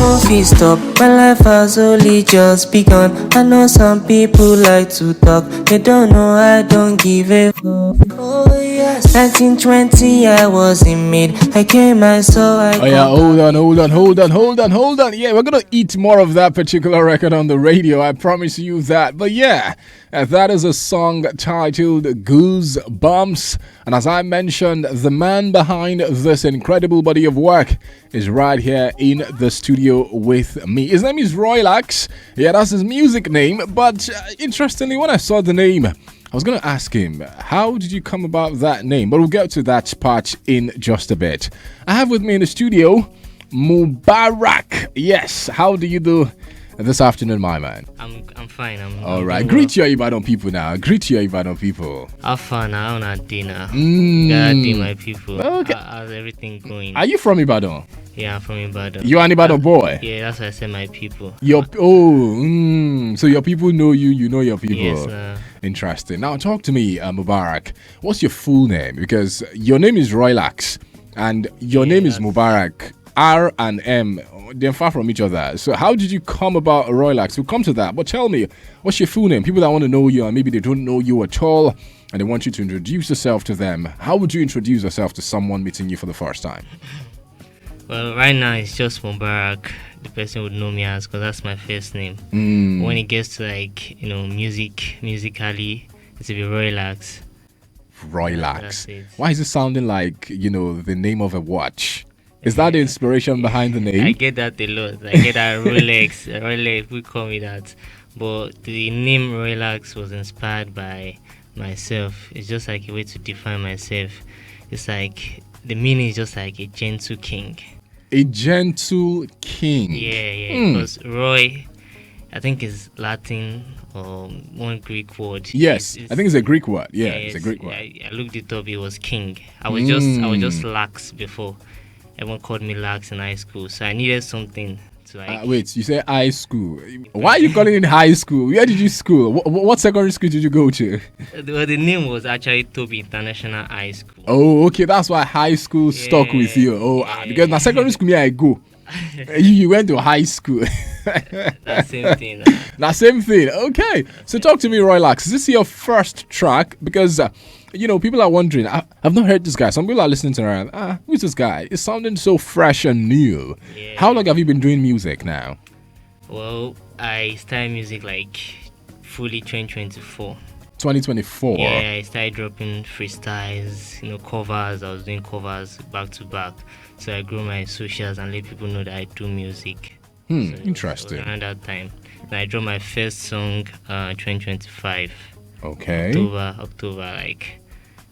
no fit stop. My life has only just begun. I know some people like to talk. They don't know I don't give a fuck. Oh yes, 1920 I was in mid. I came I saw I. Oh yeah, hold on. Yeah, we're gonna eat more of that particular record on the radio. I promise you that. But yeah, that is a song titled Goosebumps. And as I mentioned, the man behind this incredible body of work is right here in the studio with me. His name is Roylax. Yeah, that's his music name. But interestingly, when I saw the name, I was going to ask him, how did you come about that name? But we'll get to that part in just a bit. I have with me in the studio, Mubarak. Yes, how do you do this afternoon, my man? I'm fine. All right. Greet your Ibadan people now. Greet your Ibadan people. Have fun now on dinner. Gotta do my people. Okay. How's everything going? Are you from Ibadan? Yeah, I'm from Ibadan. You are an Ibadan boy? Yeah, that's why I said my people. So your people know you, you know your people. Yes. Interesting. Now talk to me, Mubarak. What's your full name? Because your name is Roylax and your name is Mubarak. R and M, they're far from each other. So how did you come about Roylax? We'll come to that. But tell me, what's your full name? People that want to know you and maybe they don't know you at all and they want you to introduce yourself to them. How would you introduce yourself to someone meeting you for the first time? Well, right now it's just Mubarak. The person would know me as, because that's my first name. When it gets to musically, it's to be Roylax. Roylax. Why is it sounding like, the name of a watch? Is that the inspiration behind the name? I get that a lot. I get that Rolex, we call me that. But the name Roylax was inspired by myself. It's just like a way to define myself. It's like, the meaning is just like a gentle king. A gentle king. Yeah. Because Roy, I think is Latin or one Greek word. Yes, I think it's a Greek word. Yeah, it's a Greek word. I looked it up. It was king. I was just lax before. Everyone called me lax in high school, so I needed something to like. Wait, you say high school? Why are you calling it high school? Where did you school? What secondary school did you go to? The name was actually Toby International High School. Oh, okay, that's why high school stuck with you. Because now secondary school, me I go. You went to high school. That same thing. That same thing. Okay, so talk to me, Roylax. Is this your first track? Because people are wondering. I've not heard this guy. Some people are listening to her. Who's this guy? It's sounding so fresh and new. Yeah. How long have you been doing music now? Well, I started music like fully 2024. 2024. Yeah, I started dropping freestyles, covers. I was doing covers back to back. So I grew my socials and let people know that I do music. So Interesting. Around that time, and I dropped my first song, 2025. Okay. October, like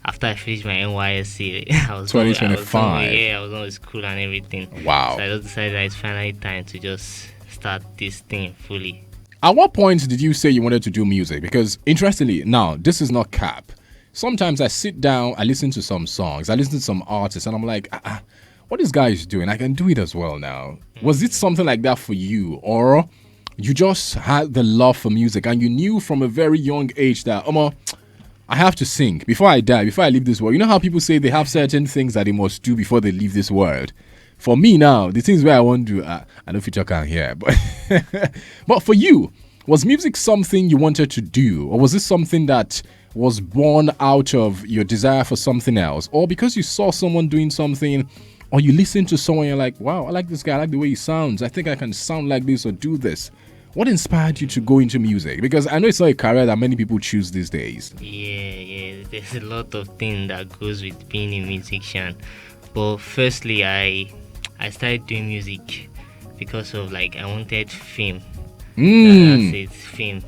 after I finished my NYSC, I was 2025. I was on with school and everything. Wow. So I just decided that it's finally time to just start this thing fully. At what point did you say you wanted to do music? Because interestingly, now this is not cap. Sometimes I sit down, I listen to some songs, I listen to some artists, and I'm like, what this guy is doing, I can do it as well now. Was it something like that for you, or you just had the love for music and you knew from a very young age that, I have to sing before I die, before I leave this world? You know how people say they have certain things that they must do before they leave this world? For me now, the things where I want to do, I know future can hear, but but for you, was music something you wanted to do, or was this something that was born out of your desire for something else, or because you saw someone doing something, or you listened to someone, you're like, wow, I like this guy, I like the way he sounds, I think I can sound like this or do this? What inspired you to go into music? Because I know it's not a career that many people choose these days. Yeah, there's a lot of things that goes with being a musician. But firstly, I started doing music because of I wanted fame. That's it, fame.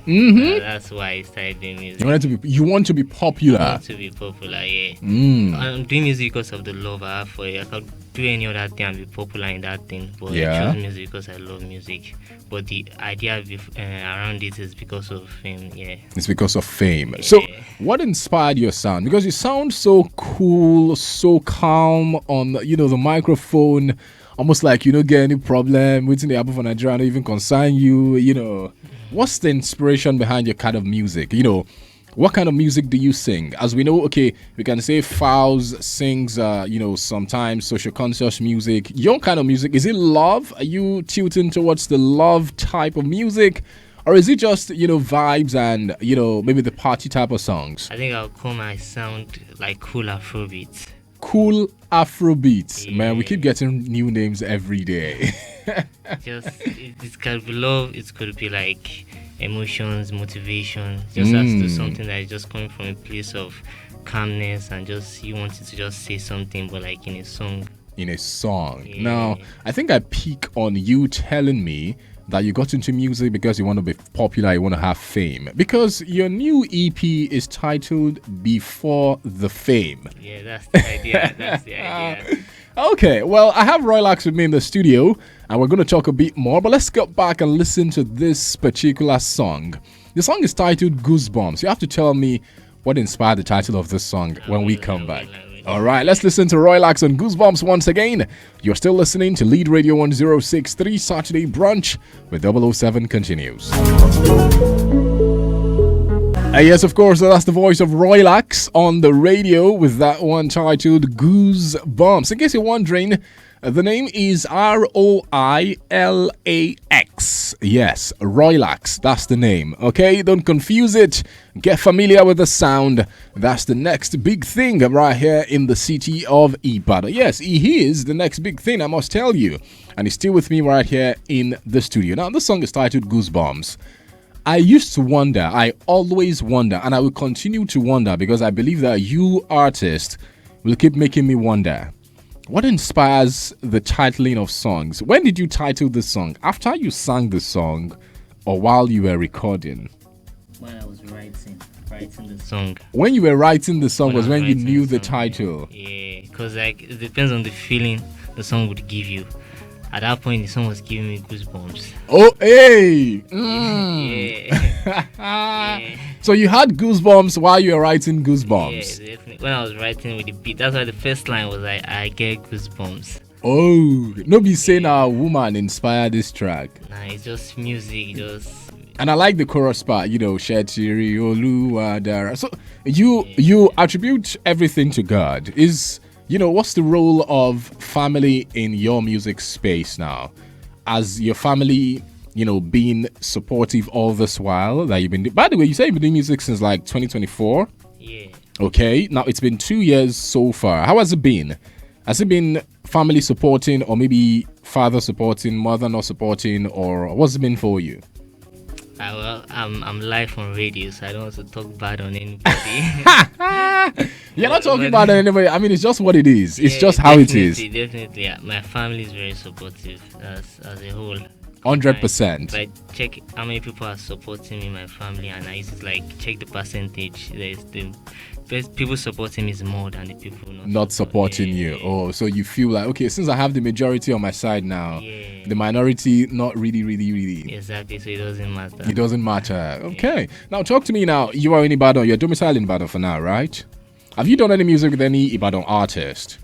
That's why I started doing music. You want to be popular. I want to be popular, yeah. I'm doing music because of the love I have for it. I could do any other thing and be popular in that thing, but I chose music because I love music. But the idea around it is because of fame, yeah. It's because of fame. Yeah. So, what inspired your sound? Because you sound so cool, so calm on the microphone. Almost like you don't get any problem waiting the happen for Nigeria, don't even concern you. What's the inspiration behind your kind of music? What kind of music do you sing? As we know, okay, we can say Fowls sings, sometimes social conscious music. Your kind of music, is it love? Are you tilting towards the love type of music? Or is it just, vibes and, maybe the party type of songs? I think I'll call my sound like cool Afrobeat. Cool Afrobeats. Man, we keep getting new names every day. It could be love, it could be like emotions, motivation. Just has to something that is just coming from a place of calmness and just you wanted to just say something, but like in a song. Yeah. Now, I think I peak on you telling me that you got into music because you want to be popular, you want to have fame. Because your new EP is titled Before the Fame. Yeah, that's the idea. That's the idea. Okay, well, I have Roylax with me in the studio, and we're going to talk a bit more, but let's go back and listen to this particular song. The song is titled Goosebumps. You have to tell me what inspired the title of this song when we come back. All right, let's listen to Roylax on Goosebumps once again. You're still listening to Lead Radio 1063 Saturday Brunch with 007 continues. Yes, of course, that's the voice of Roylax on the radio with that one titled Goosebumps. In case you're wondering, the name is Roylax. Yes, Roylax, that's the name. Okay, don't confuse it. Get familiar with the sound. That's the next big thing right here in the city of Ibadan. Yes, he is the next big thing, I must tell you. And he's still with me right here in the studio. Now, this song is titled Goosebumps. I used to wonder, I always wonder, and I will continue to wonder because I believe that you artists will keep making me wonder. What inspires the titling of songs? When did you title the song? After you sang the song or while you were recording? When I was writing the song. When you were writing the song was when you knew the title. Yeah, because like it depends on the feeling the song would give you. At that point, the song was giving me goosebumps. Oh, hey! Yeah. So you had goosebumps while you were writing Goosebumps? Yeah, definitely. When I was writing with the beat, that's why the first line was like, I get goosebumps. Oh, nobody saying our woman inspired this track. Nah, it's just music, And I like the chorus part, Shetiri Oluwadara. So you attribute everything to God. What's the role of family in your music space now? As your family, being supportive all this while that you've been by the way, you say you've been doing music since like 2024? Yeah. Okay, now it's been 2 years so far. How has it been? Has it been family supporting or maybe father supporting, mother not supporting, or what's it been for you? I'm live on radio, so I don't want to talk bad on anybody. You're not talking about anybody. I mean, it's just what it is. It's just how it is. Definitely. Yeah. My family is very supportive as a whole. 100%. But check how many people are supporting me in my family, and I used to check the percentage. There's the best people supporting me is more than the people not supporting you. Yeah. Oh, so you feel like, okay, since I have the majority on my side now, the minority not really. Exactly. So it doesn't matter. It doesn't matter. Okay. Now talk to me now. You are in Ibadan. You're domiciled in Ibadan for now, right? Have you done any music with any Ibadan artist?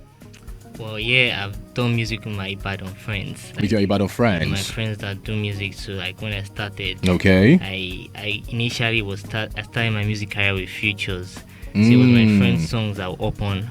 Well, yeah, I've done music with my Ibadan friends. With your Ibadan friends? My friends that do music. So when I started, okay, I initially I started my music career with Futures. So it was my friend's songs I'll open.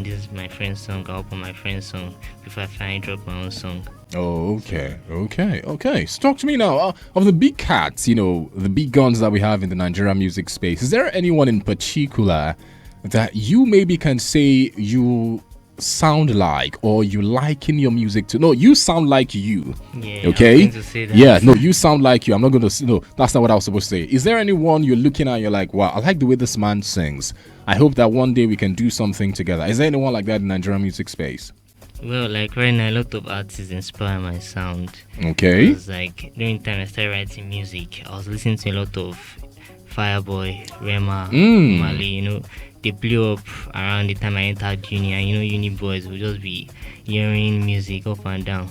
This is my friend's song. I'll open my friend's song before I finally drop my own song. Oh, okay. So talk to me now of the big cats, the big guns that we have in the Nigerian music space. Is there anyone in particular that you maybe can say you sound like or you liken your music to? No, you sound like you. Yeah. Okay. I'm going to say that. Yeah. No, you sound like you. I'm not going to. No, that's not what I was supposed to say. Is there anyone you're looking at? You're like, wow, I like the way this man sings. I hope that one day we can do something together. Is there anyone like that in Nigerian music space? Well, right now, a lot of artists inspire my sound. Okay. Because during the time I started writing music, I was listening to a lot of Fireboy, Rema, Mali, they blew up around the time I entered uni, and uni boys would just be hearing music up and down.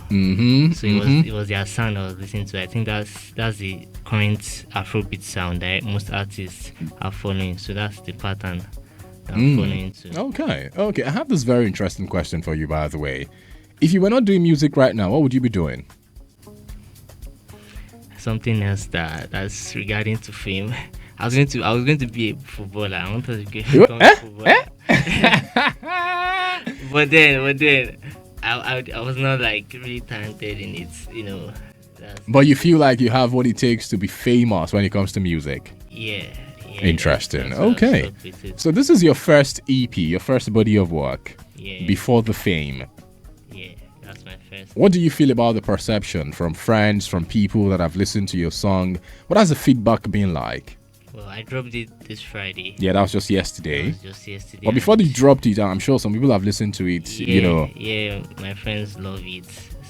So it was their sound I was listening to. I think that's the current Afrobeat sound that most artists are following. So that's the pattern that I'm following too. Okay. I have this very interesting question for you, by the way. If you were not doing music right now, what would you be doing? Something else that's regarding to fame. I was going to be a footballer. I wanted to What? become a footballer. But then, I was not like really talented in it. That's, But you feel like you have what it takes to be famous when it comes to music. yeah. Interesting. That's why I Okay. stuck with it. So this is your first EP, your first body of work Yeah. before the fame. Yeah, that's my first. What do you feel about the perception from friends, from people that have listened to your song? What has the feedback been like? Well, I dropped it this Friday. Yeah, that was just It yesterday. was just yesterday. But before you dropped it, I'm sure some people have listened to it, Yeah, my friends love it.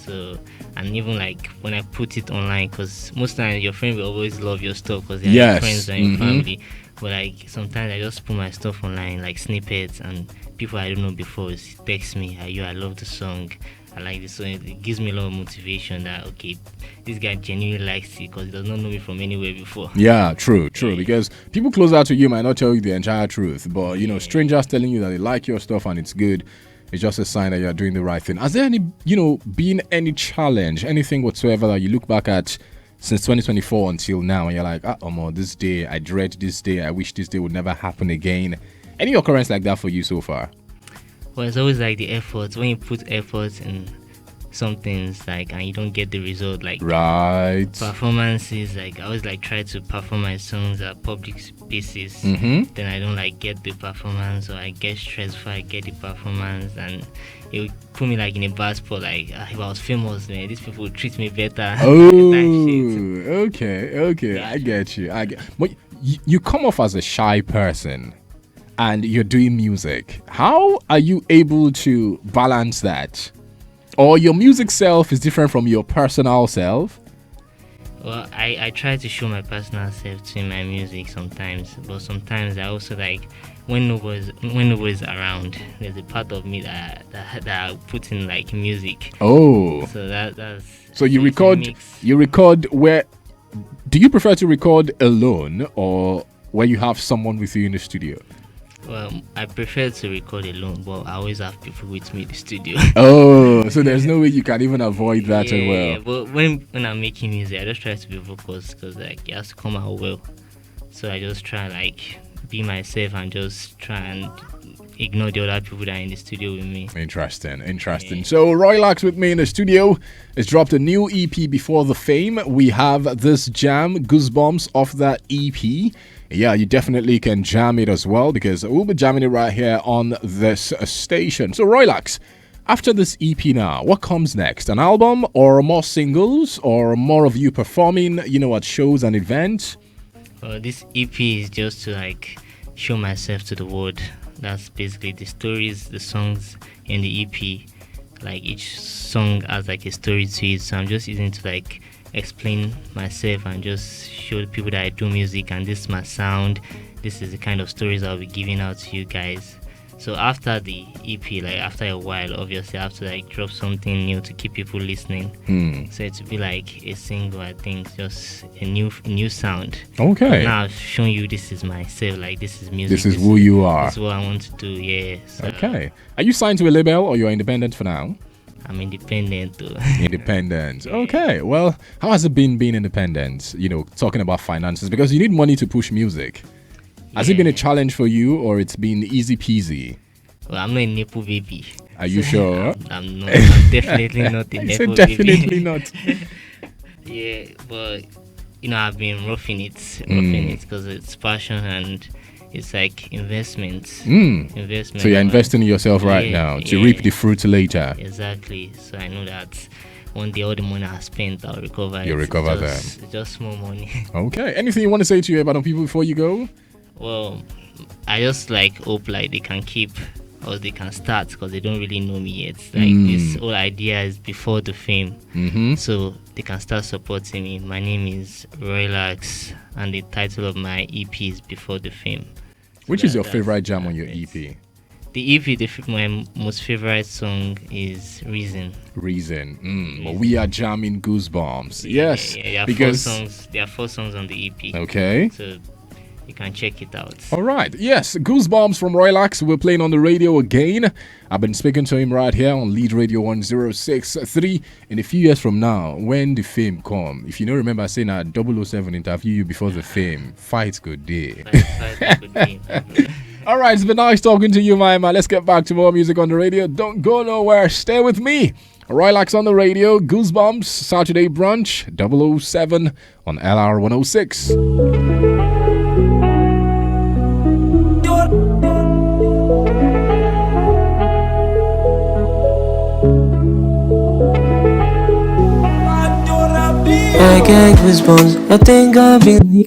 So, and even like when I put it online, because most times your friend will always love your stuff because they're Yes, your friends and your mhm. family. But like sometimes I just put my stuff online, like snippets, and people I don't know before text me, "Hey, I love the song. I like this song." It gives me a lot of motivation that okay, this guy genuinely likes it because he does not know me from anywhere before. Yeah, true. Because people closer to you might not tell you the entire truth, but strangers telling you that they like your stuff and it's good, it's just a sign that you're doing the right thing. Has there been any challenge, anything whatsoever that you look back at since 2024 until now and you're like, this day, I dread this day, I wish this day would never happen again? Any occurrence like that for you so far? Well, it's always like the effort. When you put effort in some things, like, and you don't get the result, like Right. performances, like I always like try to perform my songs at public spaces. Mm-hmm. Then I don't like get the performance, or I get stressed before I get the performance, and it would put me like in a bad spot. Like if I was famous, man, these people would treat me better. Oh, That shit. okay. Yeah. I get you. But you come off as a shy person and you're doing music. How are you able to balance that? Or your music self is different from your personal self? Well, I try to show my personal self to my music sometimes, but sometimes I also like when nobody's around. There's a part of me that I put in like music. Oh. So that's So you it's a record mix. where do you prefer to record alone or where you have someone with you in the studio? Well, I prefer to record alone, but I always have people with me in the studio. Oh, so there's no way you can even avoid that as well. Yeah, but when I'm making music, I just try to be focused because like it has to come out well. So I just try like be myself and just try and ignore the other people that are in the studio with me. Interesting. Yeah. So Roy Lax with me in the studio has dropped a new EP before the fame. We have this jam, Goosebumps, off that EP. Yeah, you definitely can jam it as well because we'll be jamming it right here on this station. So Roy Lax, after this EP now, what comes next? An album or more singles or more of you performing, at shows and events? This EP is just to like show myself to the world. That's basically the stories, the songs in the EP. Like each song has like a story to it, so I'm just using to like explain myself and just show the people that I do music and this is my sound. This is the kind of stories I'll be giving out to you guys. So after the EP, like after a while, obviously I have to like drop something new to keep people listening. So it would be like a single, I think, just a new sound. Okay. Now I've shown you this is myself, like this is music. This is who you are. This is what I want to do, yeah. So Okay. Are you signed to a label or you're independent for now? I'm independent though. Independent. Okay. Well, how has it been being independent? Talking about finances because you need money to push music. Has it been a challenge for you or it's been easy peasy? Well, I'm not a Nepo baby. Are you sure? I'm definitely not a I said Nepo definitely baby. not. Yeah, but I've been roughing it because it's passion and it's like investment. Investment. So you're investing in yourself right Yeah, now to yeah. reap the fruits later. Exactly. So I know that one day all the money I spent, I'll recover. You'll it. recover It's just small money. Okay. Anything you want to say to your Ibadan people before you go? Well, I just like hope like they can keep or they can start because they don't really know me yet. Like this whole idea is before the fame, so they can start supporting me. My name is Roy Lax, and the title of my EP is Before the Fame. Which is your That's- favorite jam on your that's EP? The EP, my most favorite song is Reason. Reason. But we are jamming Goosebumps. Yes. Yeah, there are because four songs. There are 4 songs on the EP. okay. So you can check it out. All right. Yes, Goosebumps from Roylax. We're playing on the radio again. I've been speaking to him right here on Lead Radio 1063. In a few years from now, when the fame come, if you don't remember saying that 007 interview you before the fame, fight good day. All right, it's been nice talking to you, my man. Let's get back to more music on the radio. Don't go nowhere. Stay with me. Roylax on the radio, Goosebumps, Saturday Brunch, 007 on LR 106. I get goosebumps. I think I've been